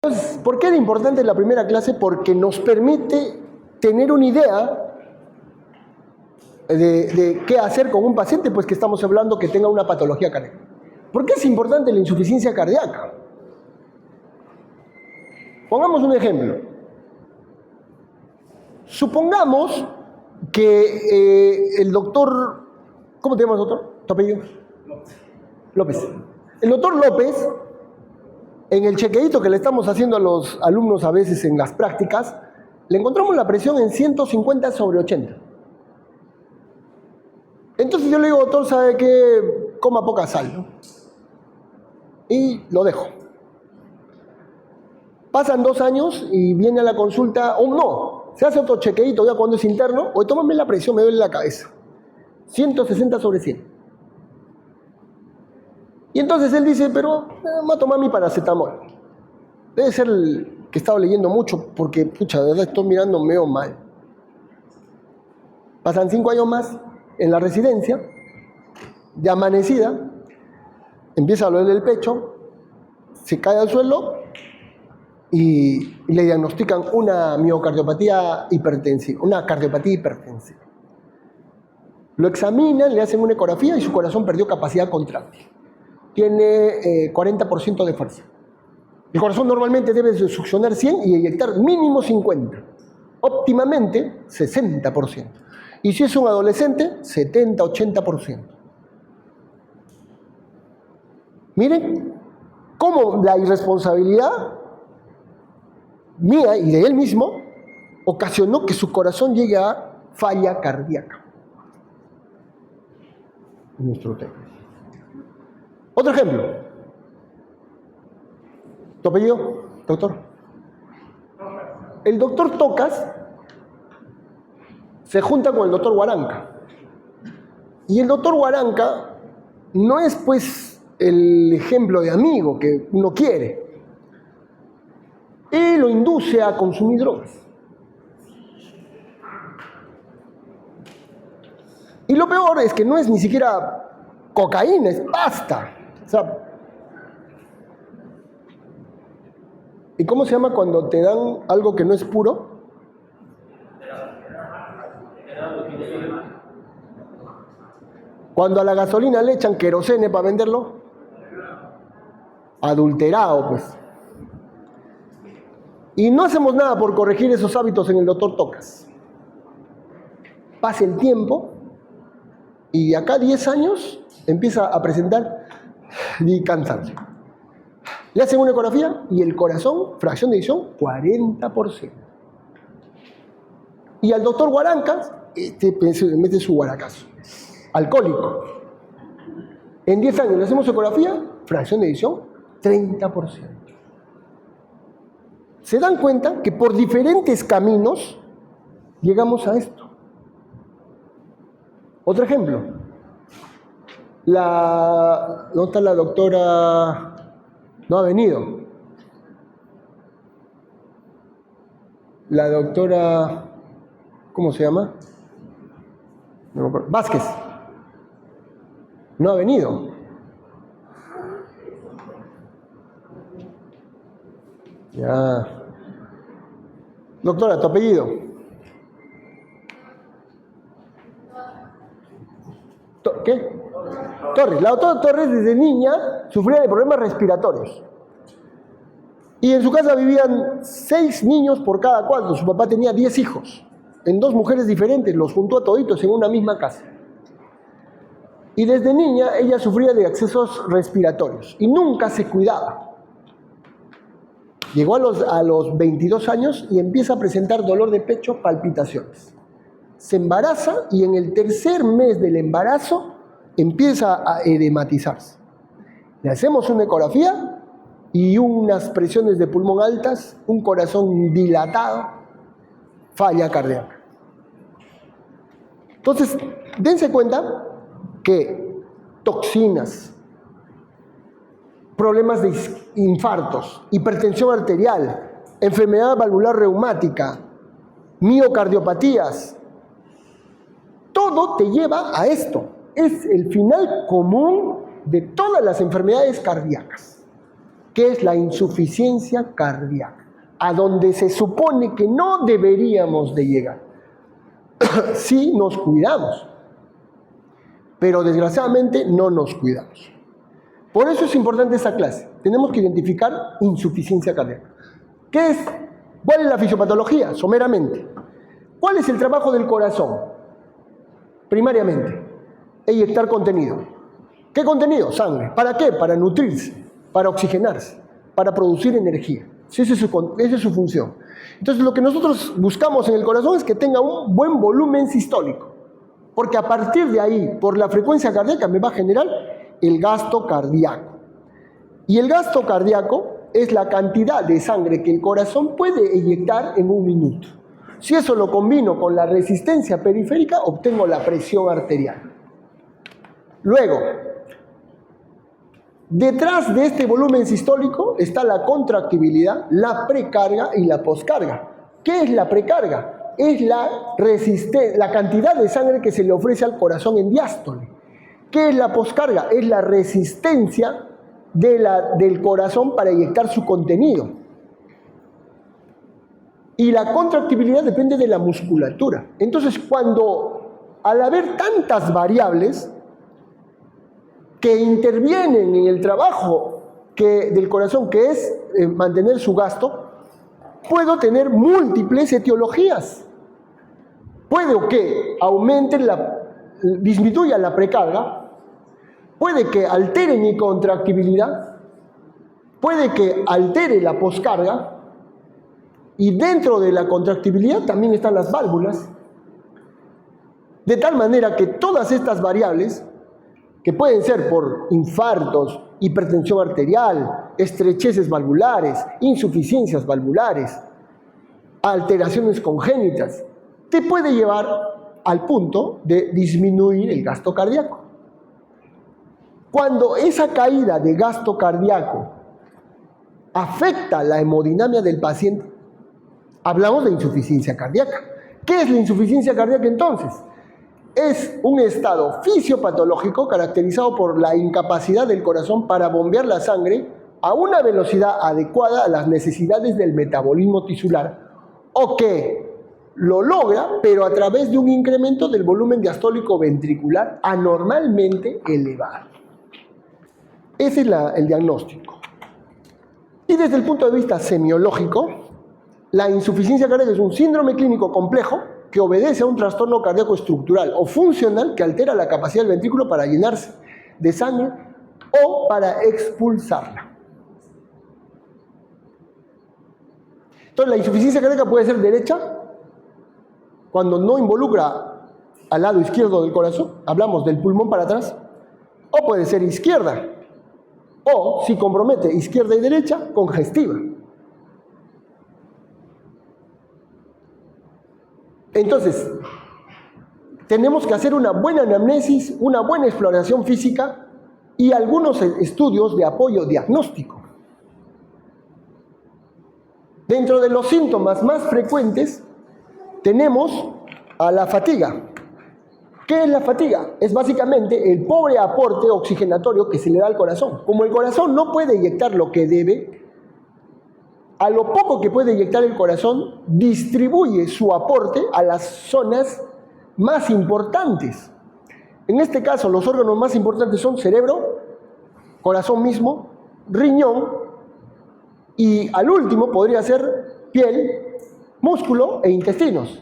Entonces, ¿por qué era importante la primera clase? Porque nos permite tener una idea de qué hacer con un paciente, pues que estamos hablando que tenga una patología cardíaca. ¿Por qué es importante la insuficiencia cardíaca? Pongamos un ejemplo. Supongamos que el doctor... ¿Cómo te llamas, doctor? ¿Tu apellido? López. El doctor López, en el chequeíto que le estamos haciendo a los alumnos a veces en las prácticas, le encontramos la presión en 150/80. Entonces yo le digo, doctor, ¿sabe qué? Coma poca sal, ¿no? Y lo dejo. Pasan 2 años y viene a la consulta, o no, se hace otro chequeíto ya cuando es interno, o tómame la presión, me duele la cabeza. 160/100. Y entonces él dice, pero me voy a tomar mi paracetamol. Debe ser el que estaba leyendo mucho, porque, pucha, de verdad estoy mirando medio mal. Pasan 5 años más en la residencia, de amanecida, empieza a doler el pecho, se cae al suelo y le diagnostican una miocardiopatía hipertensiva, una cardiopatía hipertensiva. Lo examinan, le hacen una ecografía y su corazón perdió capacidad contráctil. Tiene 40% de fuerza. El corazón normalmente debe succionar 100 y eyectar mínimo 50. Óptimamente, 60%. Y si es un adolescente, 70-80%. Miren cómo la irresponsabilidad mía y de él mismo ocasionó que su corazón llegue a falla cardíaca. Nuestro tema. Otro ejemplo. ¿Tu apellido, doctor? El doctor Tocas se junta con el doctor Huaranca. Y el doctor Huaranca no es, pues, el ejemplo de amigo que uno quiere. Y lo induce a consumir drogas. Y lo peor es que no es ni siquiera cocaína, es pasta. O sea, ¿y cómo se llama cuando te dan algo que no es puro? Cuando a la gasolina le echan querosene para venderlo. Adulterado, pues. Y no hacemos nada por corregir esos hábitos en el doctor Tocas. Pasa el tiempo y acá 10 años empieza a presentar cansancio. Le hacen una ecografía y el corazón, fracción de eyección, 40%. Y al doctor Huaranca, mete su guaracazo. Alcohólico. En 10 años le hacemos ecografía, fracción de eyección, 30%. Se dan cuenta que por diferentes caminos llegamos a esto. Otro ejemplo. ¿Dónde está la doctora? No ha venido. La doctora, ¿cómo se llama? No me acuerdo. Vázquez. No ha venido. Ya. Doctora, ¿tu apellido? ¿Qué? Torres. La doctora Torres desde niña sufría de problemas respiratorios. Y en su casa vivían 6 niños por cada cuarto. Su papá tenía 10 hijos. En 2 mujeres diferentes, los juntó a toditos en una misma casa. Y desde niña ella sufría de accesos respiratorios y nunca se cuidaba. Llegó a los 22 años y empieza a presentar dolor de pecho, palpitaciones. Se embaraza y en el tercer mes del embarazo empieza a edematizarse. Le hacemos una ecografía y unas presiones de pulmón altas, un corazón dilatado, falla cardíaca. Entonces, dense cuenta que toxinas, problemas de infartos, hipertensión arterial, enfermedad valvular reumática, miocardiopatías, todo te lleva a esto. Es el final común de todas las enfermedades cardíacas. que es la insuficiencia cardíaca, a donde se supone que no deberíamos de llegar. Sí nos cuidamos, pero desgraciadamente no nos cuidamos. Por eso es importante esta clase. Tenemos que identificar insuficiencia cardíaca. ¿Qué es? ¿Cuál es la fisiopatología? Someramente. ¿Cuál es el trabajo del corazón? Primariamente, eyectar contenido. ¿Qué contenido? Sangre. ¿Para qué? Para nutrirse, para oxigenarse, para producir energía. Esa es su función. Entonces, lo que nosotros buscamos en el corazón es que tenga un buen volumen sistólico, porque a partir de ahí, por la frecuencia cardíaca, me va a generar el gasto cardíaco. Y el gasto cardíaco es la cantidad de sangre que el corazón puede eyectar en un minuto. Si eso lo combino con la resistencia periférica, obtengo la presión arterial. Luego, detrás de este volumen sistólico está la contractibilidad, la precarga y la poscarga. ¿Qué es la precarga? Es la cantidad de sangre que se le ofrece al corazón en diástole. ¿Qué es la poscarga? Es la resistencia del corazón para eyectar su contenido. Y la contractibilidad depende de la musculatura. Entonces, al haber tantas variables que intervienen en el trabajo del corazón, que es mantener su gasto, puedo tener múltiples etiologías. Puede que disminuya la precarga, puede que altere mi contractibilidad, puede que altere la poscarga, y dentro de la contractibilidad también están las válvulas. De tal manera que todas estas variables, que pueden ser por infartos, hipertensión arterial, estrecheces valvulares, insuficiencias valvulares, alteraciones congénitas, te puede llevar al punto de disminuir el gasto cardíaco. Cuando esa caída de gasto cardíaco afecta la hemodinamia del paciente, hablamos de insuficiencia cardíaca. ¿Qué es la insuficiencia cardíaca entonces? Es un estado fisiopatológico caracterizado por la incapacidad del corazón para bombear la sangre a una velocidad adecuada a las necesidades del metabolismo tisular, o que lo logra, pero a través de un incremento del volumen diastólico ventricular anormalmente elevado. Ese es el diagnóstico. Y desde el punto de vista semiológico, la insuficiencia cardíaca es un síndrome clínico complejo que obedece a un trastorno cardíaco estructural o funcional que altera la capacidad del ventrículo para llenarse de sangre o para expulsarla. Entonces, la insuficiencia cardíaca puede ser derecha, cuando no involucra al lado izquierdo del corazón, hablamos del pulmón para atrás, o puede ser izquierda, o si compromete izquierda y derecha, congestiva. Entonces, tenemos que hacer una buena anamnesis, una buena exploración física y algunos estudios de apoyo diagnóstico. Dentro de los síntomas más frecuentes tenemos a la fatiga. ¿Qué es la fatiga? Es básicamente el pobre aporte oxigenatorio que se le da al corazón. Como el corazón no puede inyectar lo que debe, a lo poco que puede inyectar el corazón, distribuye su aporte a las zonas más importantes. En este caso, los órganos más importantes son cerebro, corazón mismo, riñón, y al último podría ser piel, músculo e intestinos.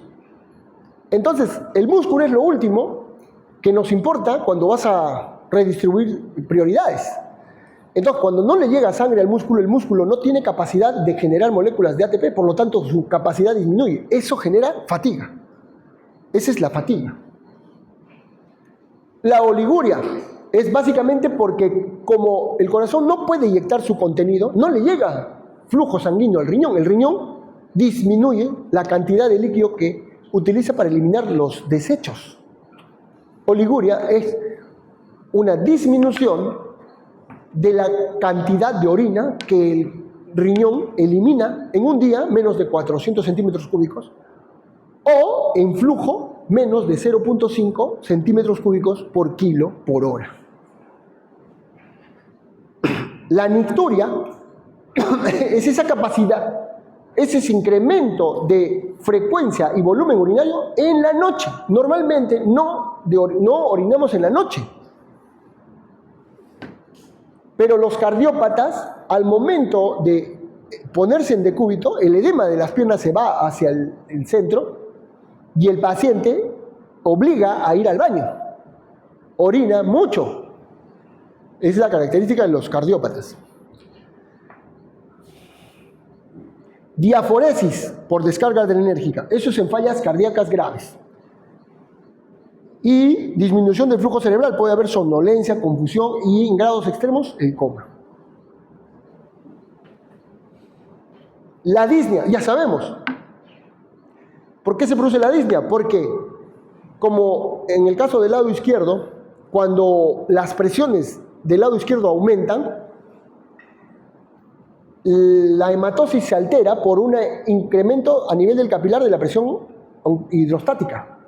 Entonces, el músculo es lo último que nos importa cuando vas a redistribuir prioridades. Entonces, cuando no le llega sangre al músculo, el músculo no tiene capacidad de generar moléculas de ATP, por lo tanto su capacidad disminuye. Eso genera fatiga. Esa es la fatiga. La oliguria es básicamente porque como el corazón no puede inyectar su contenido, no le llega flujo sanguíneo al riñón. El riñón disminuye la cantidad de líquido que utiliza para eliminar los desechos. Oliguria es una disminución de la cantidad de orina que el riñón elimina en un día, menos de 400 centímetros cúbicos, o en flujo menos de 0.5 centímetros cúbicos por kilo por hora. La nicturia es esa capacidad, es ese incremento de frecuencia y volumen urinario en la noche. Normalmente no orinamos en la noche. Pero los cardiópatas, al momento de ponerse en decúbito, el edema de las piernas se va hacia el centro y el paciente obliga a ir al baño. Orina mucho. Esa es la característica de los cardiópatas. Diaforesis por descarga adrenérgica. Eso es en fallas cardíacas graves. Y disminución del flujo cerebral. Puede haber somnolencia, confusión y en grados extremos el coma. La disnea, ya sabemos. ¿Por qué se produce la disnea? Porque, como en el caso del lado izquierdo, cuando las presiones del lado izquierdo aumentan, la hematosis se altera por un incremento a nivel del capilar de la presión hidrostática.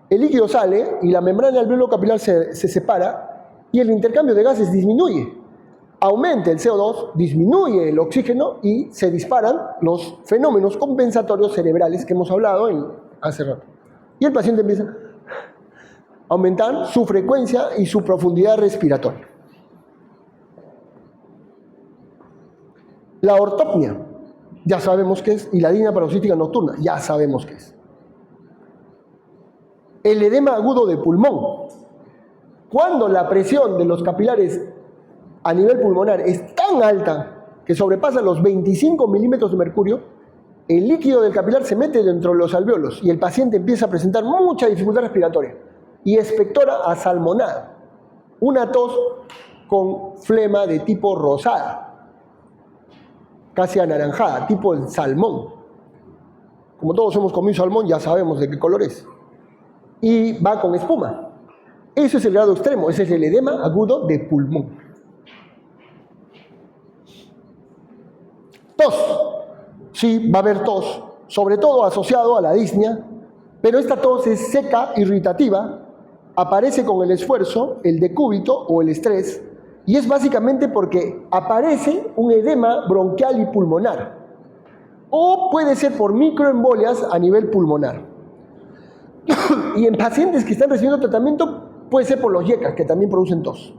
El líquido sale y la membrana alveolo capilar se separa y el intercambio de gases disminuye. Aumenta el CO2, disminuye el oxígeno y se disparan los fenómenos compensatorios cerebrales que hemos hablado hace rato. Y el paciente empieza a aumentar su frecuencia y su profundidad respiratoria. La ortopnia, ya sabemos qué es, y la disnea paroxística nocturna, ya sabemos qué es. El edema agudo de pulmón. Cuando la presión de los capilares a nivel pulmonar es tan alta que sobrepasa los 25 milímetros de mercurio, el líquido del capilar se mete dentro de los alvéolos y el paciente empieza a presentar mucha dificultad respiratoria y expectora asalmonada, una tos con flema de tipo rosada, casi anaranjada, tipo el salmón. Como todos hemos comido salmón, ya sabemos de qué color es. Y va con espuma. Ese es el grado extremo, ese es el edema agudo de pulmón. Tos. Sí, va a haber tos, sobre todo asociado a la disnea, pero esta tos es seca, irritativa, aparece con el esfuerzo, el decúbito o el estrés, y es básicamente porque aparece un edema bronquial y pulmonar, o puede ser por microembolias a nivel pulmonar. Y en pacientes que están recibiendo tratamiento puede ser por los IECA, que también producen tos.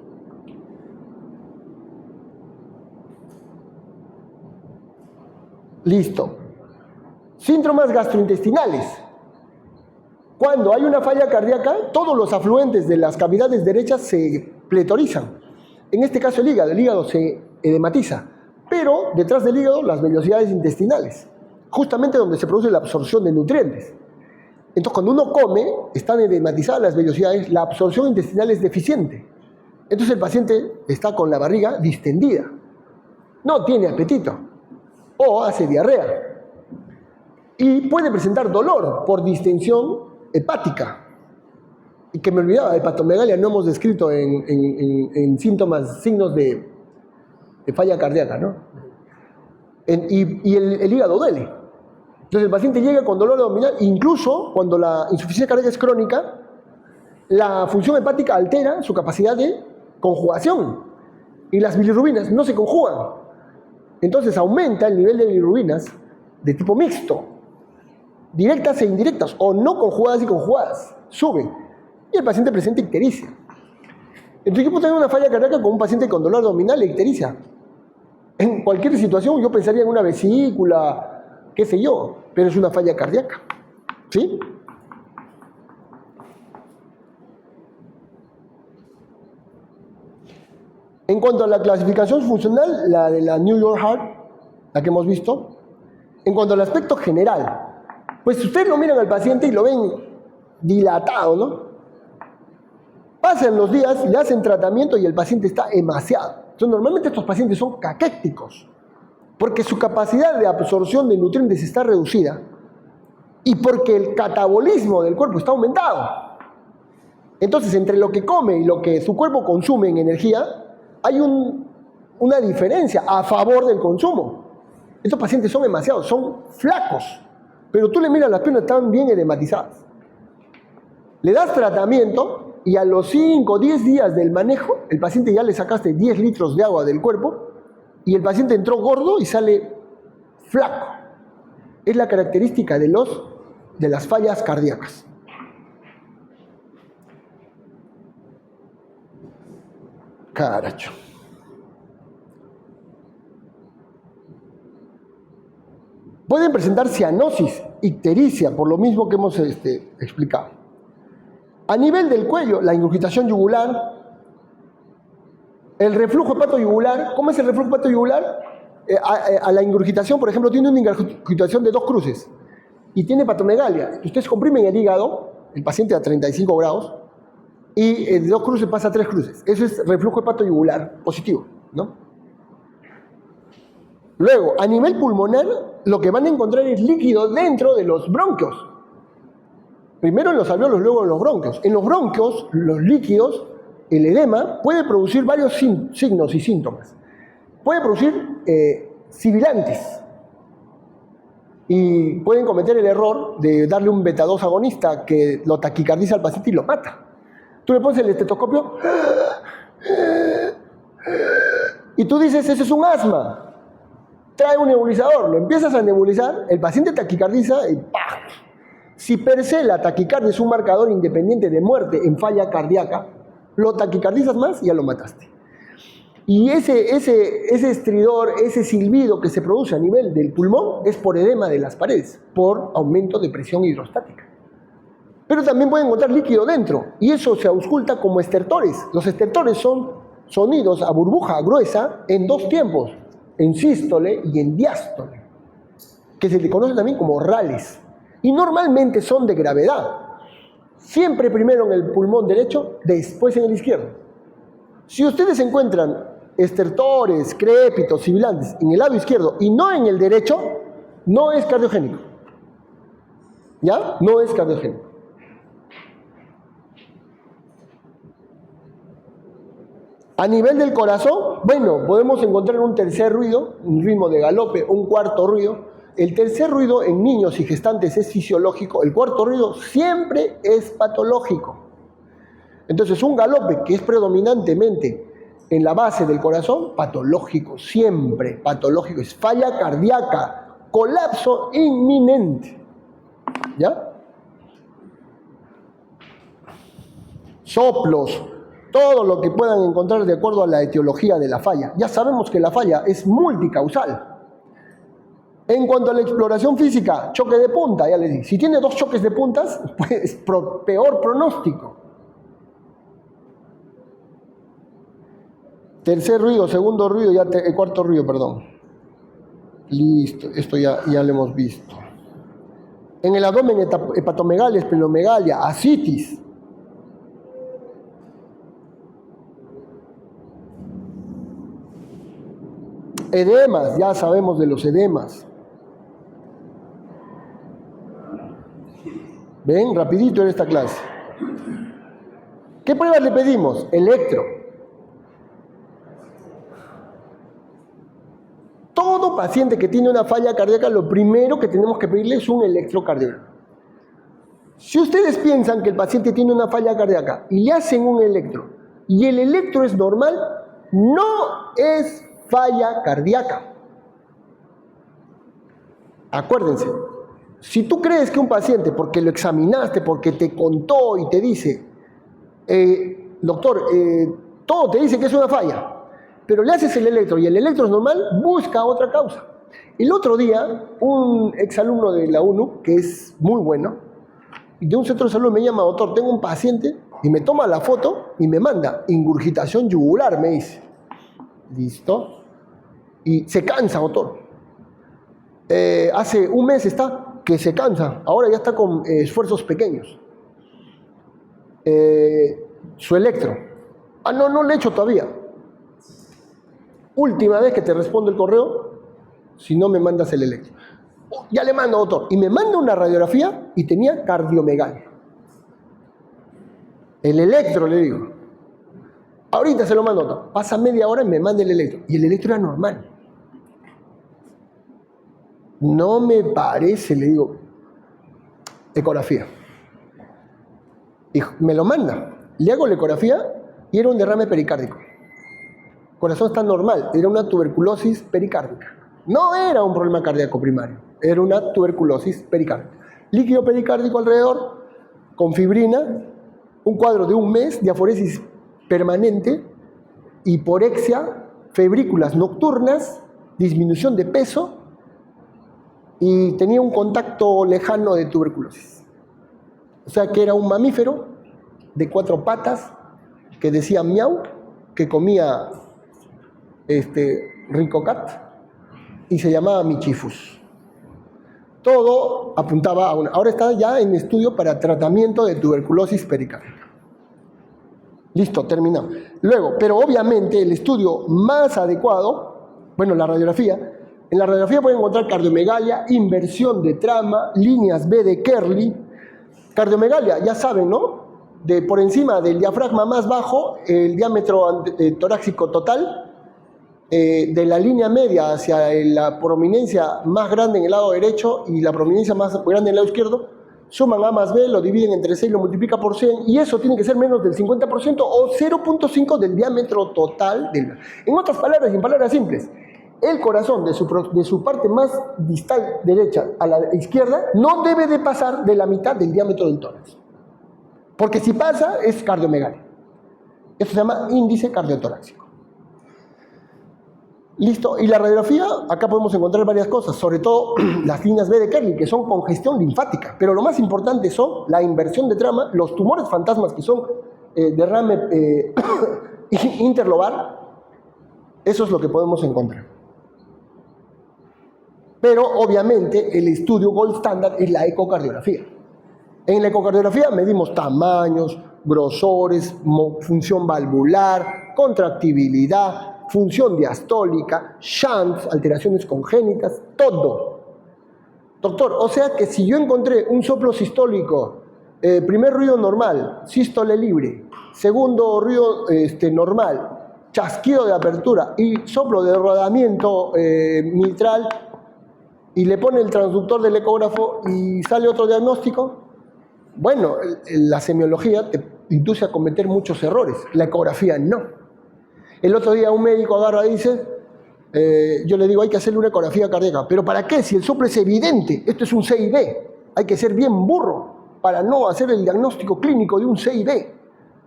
Listo. Síntomas gastrointestinales. Cuando hay una falla cardíaca, todos los afluentes de las cavidades derechas se pletorizan. En este caso el hígado se edematiza, pero detrás del hígado las vellosidades intestinales, justamente donde se produce la absorción de nutrientes. Entonces, cuando uno come, están edematizadas las vellosidades, la absorción intestinal es deficiente. Entonces el paciente está con la barriga distendida, no tiene apetito o hace diarrea y puede presentar dolor por distensión hepática. Y que me olvidaba, hepatomegalia no hemos descrito en signos de falla cardíaca, ¿no? Y el hígado duele. Entonces el paciente llega con dolor abdominal, incluso cuando la insuficiencia cardíaca es crónica, la función hepática altera su capacidad de conjugación y las bilirrubinas no se conjugan. Entonces aumenta el nivel de bilirrubinas de tipo mixto, directas e indirectas, o no conjugadas y conjugadas, suben. Y el paciente presenta ictericia. Entonces yo puedo tener una falla cardíaca con un paciente con dolor abdominal e ictericia. En cualquier situación yo pensaría en una vesícula, qué sé yo, pero es una falla cardíaca. ¿Sí? En cuanto a la clasificación funcional, la de la New York Heart, la que hemos visto, en cuanto al aspecto general, pues si ustedes lo miran al paciente y lo ven dilatado, ¿no? Pasan los días, le hacen tratamiento y el paciente está emaciado. Entonces, normalmente estos pacientes son caquécticos, porque su capacidad de absorción de nutrientes está reducida y porque el catabolismo del cuerpo está aumentado. Entonces, entre lo que come y lo que su cuerpo consume en energía, hay una diferencia a favor del consumo. Estos pacientes son emaciados, son flacos, pero tú le miras las piernas, están bien edematizadas. Le das tratamiento y a los 5 o 10 días del manejo, el paciente ya le sacaste 10 litros de agua del cuerpo y el paciente entró gordo y sale flaco. Es la característica de las fallas cardíacas. Caracho. Pueden presentar cianosis, ictericia, por lo mismo que hemos explicado. A nivel del cuello, la ingurgitación yugular, el reflujo hepatoyugular. ¿Cómo es el reflujo hepatoyugular? A la ingurgitación, por ejemplo, tiene una ingurgitación de 2 cruces y tiene hepatomegalia. Ustedes comprimen el hígado, el paciente a 35 grados, y de 2 cruces pasa a 3 cruces. Eso es reflujo hepatoyugular positivo, ¿no? Luego, a nivel pulmonar, lo que van a encontrar es líquido dentro de los bronquios. Primero en los alvéolos, luego en los bronquios. En los bronquios, los líquidos, el edema, puede producir varios signos y síntomas. Puede producir sibilantes. Y pueden cometer el error de darle un beta-2 agonista que lo taquicardiza al paciente y lo mata. Tú le pones el estetoscopio y tú dices, ese es un asma. Trae un nebulizador, lo empiezas a nebulizar, el paciente taquicardiza y ¡pah! Si per se la taquicardia es un marcador independiente de muerte en falla cardíaca, lo taquicardizas más y ya lo mataste. Y ese estridor, ese silbido que se produce a nivel del pulmón es por edema de las paredes, por aumento de presión hidrostática. Pero también pueden encontrar líquido dentro, y eso se ausculta como estertores. Los estertores son sonidos a burbuja gruesa en 2 tiempos, en sístole y en diástole, que se le conoce también como rales. Y normalmente son de gravedad. Siempre primero en el pulmón derecho, después en el izquierdo. Si ustedes encuentran estertores, crépitos, sibilantes en el lado izquierdo y no en el derecho, no es cardiogénico. ¿Ya? No es cardiogénico. A nivel del corazón, bueno, podemos encontrar un tercer ruido, un ritmo de galope, un cuarto ruido. El tercer ruido en niños y gestantes es fisiológico, el cuarto ruido siempre es patológico. Entonces, un galope que es predominantemente en la base del corazón, patológico, siempre patológico, es falla cardíaca, colapso inminente. ¿Ya? Soplos, todo lo que puedan encontrar de acuerdo a la etiología de la falla. Ya sabemos que la falla es multicausal. En cuanto a la exploración física, choque de punta, ya les dije. Si tiene 2 choques de puntas, pues es peor pronóstico. Tercer ruido, segundo ruido, cuarto ruido, perdón. Listo, esto ya lo hemos visto. En el abdomen, hepatomegalia, esplenomegalia, ascitis. Edemas, ya sabemos de los edemas. Ven, rapidito en esta clase. ¿Qué pruebas le pedimos? Electro. Todo paciente que tiene una falla cardíaca, lo primero que tenemos que pedirle es un electrocardiograma. Si ustedes piensan que el paciente tiene una falla cardíaca y le hacen un electro y el electro es normal, no es falla cardíaca. Acuérdense, si tú crees que un paciente, porque lo examinaste, porque te contó y te dice, doctor, todo te dice que es una falla, pero le haces el electro y el electro es normal, busca otra causa. El otro día, un exalumno de la UNU, que es muy bueno, de un centro de salud me llama, doctor, tengo un paciente, y me toma la foto y me manda ingurgitación yugular, me dice. Listo. Y se cansa, doctor. Hace un mes está que se cansa, ahora ya está con esfuerzos pequeños. Su electro. No le he hecho todavía. Última vez que te respondo el correo, si no me mandas el electro. Ya le mando, doctor. Y me manda una radiografía y tenía cardiomegalia. El electro, le digo. Ahorita se lo mando, doctor. Pasa media hora y me manda el electro. Y el electro era normal. No me parece, le digo, ecografía. Y me lo manda. Le hago la ecografía y era un derrame pericárdico. corazón está normal, era una tuberculosis pericárdica. No era un problema cardíaco primario, era una tuberculosis pericárdica. Líquido pericárdico alrededor, con fibrina, un cuadro de un mes, diaforesis permanente, hiporexia, febrículas nocturnas, disminución de peso y tenía un contacto lejano de tuberculosis. O sea que era un mamífero de 4 patas que decía miau, que comía ricocat y se llamaba Michifus. Todo apuntaba a una. Ahora está ya en estudio para tratamiento de tuberculosis pericárdica. Listo, terminamos. Luego, pero obviamente el estudio más adecuado, bueno, la radiografía. En la radiografía pueden encontrar cardiomegalia, inversión de trama, líneas B de Kerley. Cardiomegalia, ya saben, ¿no? Por encima del diafragma más bajo, el diámetro torácico total, de la línea media hacia la prominencia más grande en el lado derecho y la prominencia más grande en el lado izquierdo, suman A más B, lo dividen entre 6, lo multiplica por 100, y eso tiene que ser menos del 50% o 0.5 del diámetro total del... En otras palabras, en palabras simples, el corazón de su parte más distal derecha a la izquierda no debe de pasar de la mitad del diámetro del tórax. Porque si pasa, es cardiomegalia. Esto se llama índice cardiotorácico. Listo, y la radiografía, acá podemos encontrar varias cosas, sobre todo las líneas B de Kerley, que son congestión linfática, pero lo más importante son la inversión de trama, los tumores fantasmas, que son derrame interlobar, eso es lo que podemos encontrar. Pero obviamente el estudio gold standard es la ecocardiografía. En la ecocardiografía medimos tamaños, grosores, función valvular, contractibilidad, función diastólica, shunts, alteraciones congénitas, todo. Doctor, o sea que si yo encontré un soplo sistólico, primer ruido normal, sístole libre, segundo ruido normal, chasquido de apertura y soplo de rodamiento mitral, y le pone el transductor del ecógrafo y sale otro diagnóstico, bueno, la semiología te induce a cometer muchos errores, la ecografía no. El otro día un médico agarra y dice, yo le digo, hay que hacerle una ecografía cardíaca. ¿Pero para qué? Si el soplo es evidente, esto es un CIB. Hay que ser bien burro para no hacer el diagnóstico clínico de un CIB.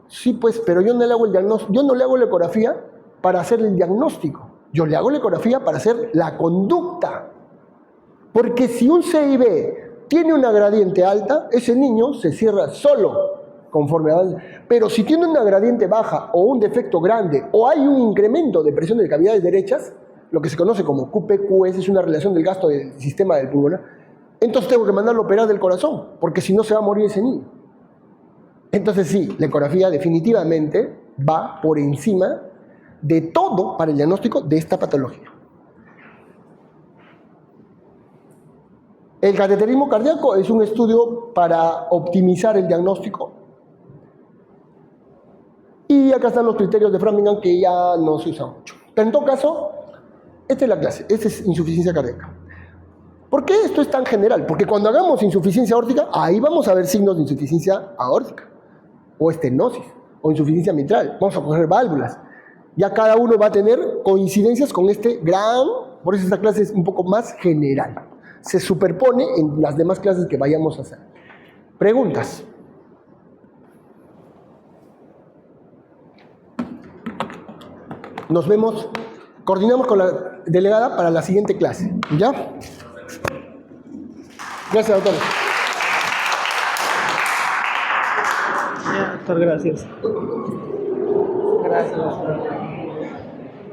Sí, pues, pero yo no le hago el diagnóstico, yo no le hago la ecografía para hacer el diagnóstico. Yo le hago la ecografía para hacer la conducta. Porque si un CIB tiene una gradiente alta, ese niño se cierra solo. Conforme avanza. Pero si tiene una gradiente baja o un defecto grande o hay un incremento de presión de cavidades derechas, lo que se conoce como QP-QS, es una relación del gasto del sistema del pulmonar, entonces tengo que mandarlo a operar del corazón, porque si no se va a morir ese niño. Entonces sí, la ecografía definitivamente va por encima de todo para el diagnóstico de esta patología. El cateterismo cardíaco es un estudio para optimizar el diagnóstico. Y acá están los criterios de Framingham que ya no se usan mucho. Pero en todo caso, esta es la clase, esta es insuficiencia cardíaca. ¿Por qué esto es tan general? Porque cuando hagamos insuficiencia aórtica, ahí vamos a ver signos de insuficiencia aórtica, o estenosis, o insuficiencia mitral. Vamos a coger válvulas. Ya cada uno va a tener coincidencias con este gran, por eso esta clase es un poco más general. Se superpone en las demás clases que vayamos a hacer. Preguntas. Nos vemos, coordinamos con la delegada para la siguiente clase. ¿Ya? Gracias, doctor. Ya, doctor, gracias. Gracias.